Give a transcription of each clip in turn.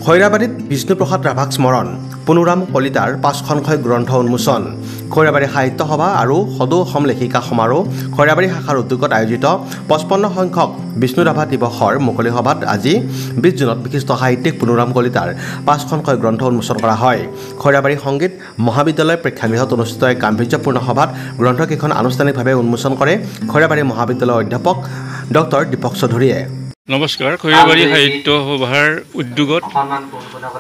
খৈৰাবাৰীত বিষ্ণুপ্ৰসাদ ৰাভাক স্মৰণ পুনুৰাম কলিতাৰ ৫খনকৈ গ্ৰন্থ উন্মোচন খৈৰাবাৰী সাহিত্য সভা আৰু সদৌ অসম লেখিকা সমাৰোহ খৈৰাবাৰী শাখাৰ উদ্যোগত আয়োজিত ৫৫ সংখ্যক বিষ্ণু ৰাভা দিৱসৰ মুকলি সভাত আজি ২০ জুনত বিশিষ্ট সাহিত্যিক পুনুৰাম কলিতাৰ ৫খনকৈ গ্ৰন্থ উন্মোচন কৰা হয়। খৈৰাবাৰী সংগীত মহাবিদ্যালয় প্ৰেক্ষাগৃহত অনুষ্ঠিত এক গাম্ভীৰ্যপূৰ্ণ সভাত গ্ৰন্থকেইখন আনুষ্ঠানিকভাৱে উন্মোচন কৰে খৈৰাবাৰী মহাবিদ্যালয়ৰ অধ্যাপক ডক্টৰ দীপক চৌধুৰীয়ে। নমস্কাৰ। খৈৰাবাৰী সাহিত্য সভাৰ উদ্যোগত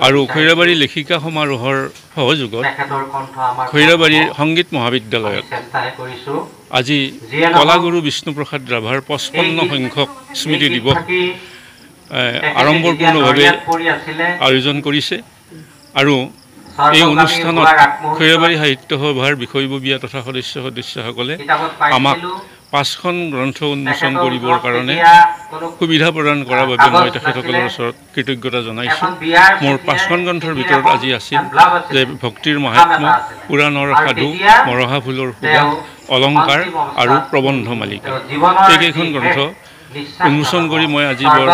আৰু খৈৰাবাৰী লেখিকা সমাৰোহৰ সহযোগত খৈৰাবাৰীৰ সংগীত মহাবিদ্যালয়ত আজি কলাগুৰু বিষ্ণুপ্ৰসাদ ৰাভাৰ ৫৫ সংখ্যক স্মৃতি দিৱস আড়ম্বৰপূৰ্ণভাৱে আয়োজন কৰিছে আৰু এই অনুষ্ঠানত খৈৰাবাৰী সাহিত্য সভাৰ বিষয়ববীয়া তথা সদস্যসকলে আমাক ৫খন গ্ৰন্থ উন্মোচন কৰিবৰ কাৰণে সুবিধা প্ৰদান কৰাৰ বাবে মই তেখেতসকলৰ ওচৰত কৃতজ্ঞতা জনাইছোঁ। মোৰ 5খন গ্ৰন্থৰ ভিতৰত আজি আছিল যে ভক্তিৰ মাহাত্ম্য, পুৰাণৰ সাধু, মৰহা ফুলৰ সুগা, অলংকাৰ আৰু প্ৰবন্ধ মালিকা। এইকেইখন গ্ৰন্থ উন্মোচন কৰি মই আজি বৰ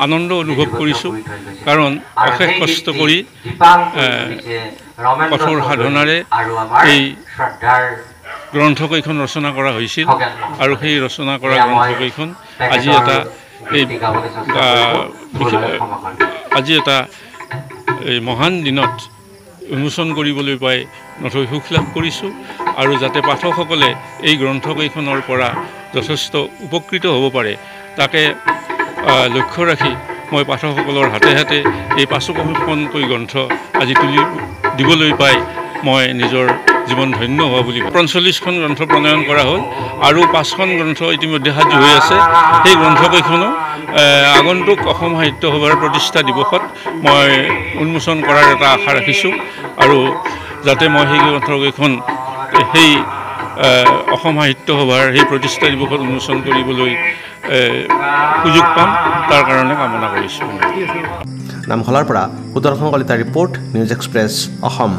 আনন্দ অনুভৱ কৰিছোঁ, কাৰণ অশেষ কষ্ট কৰি কঠোৰ সাধনাৰে এই গ্ৰন্থকেইখন ৰচনা কৰা হৈছিল আৰু সেই ৰচনা কৰা গ্ৰন্থকেইখন আজি এটা এই মহান দিনত উন্মোচন কৰিবলৈ পাই নথৈ সুখ লাভ কৰিছোঁ আৰু যাতে পাঠকসকলে এই গ্ৰন্থকেইখনৰ পৰা যথেষ্ট উপকৃত হ'ব পাৰে তাকে লক্ষ্য ৰাখি মই পাঠকসকলৰ হাতে হাতে এই ৫খনকৈ গ্ৰন্থ আজি তুলি দিবলৈ পাই মই নিজৰ জীৱন ধন্য হোৱা বুলি ৪৫খন গ্ৰন্থ প্ৰণয়ন কৰা হ'ল আৰু ৫খন গ্ৰন্থ ইতিমধ্যে সাজু হৈ আছে। সেই গ্ৰন্থকেইখনো আগন্তুক অসম সাহিত্য সভাৰ প্ৰতিষ্ঠা দিৱসত মই উন্মোচন কৰাৰ এটা আশা ৰাখিছোঁ আৰু যাতে মই সেই গ্ৰন্থকেইখন সেই অসম সাহিত্য সভাৰ সেই প্ৰতিষ্ঠা দিৱসত উন্মোচন কৰিবলৈ সুযোগ পাম তাৰ কাৰণে কামনা কৰিছোঁ। নামখলাৰ পৰা সুদৰ্শন কলিতাৰ ৰিপৰ্ট, নিউজ এক্সপ্ৰেছ অসম।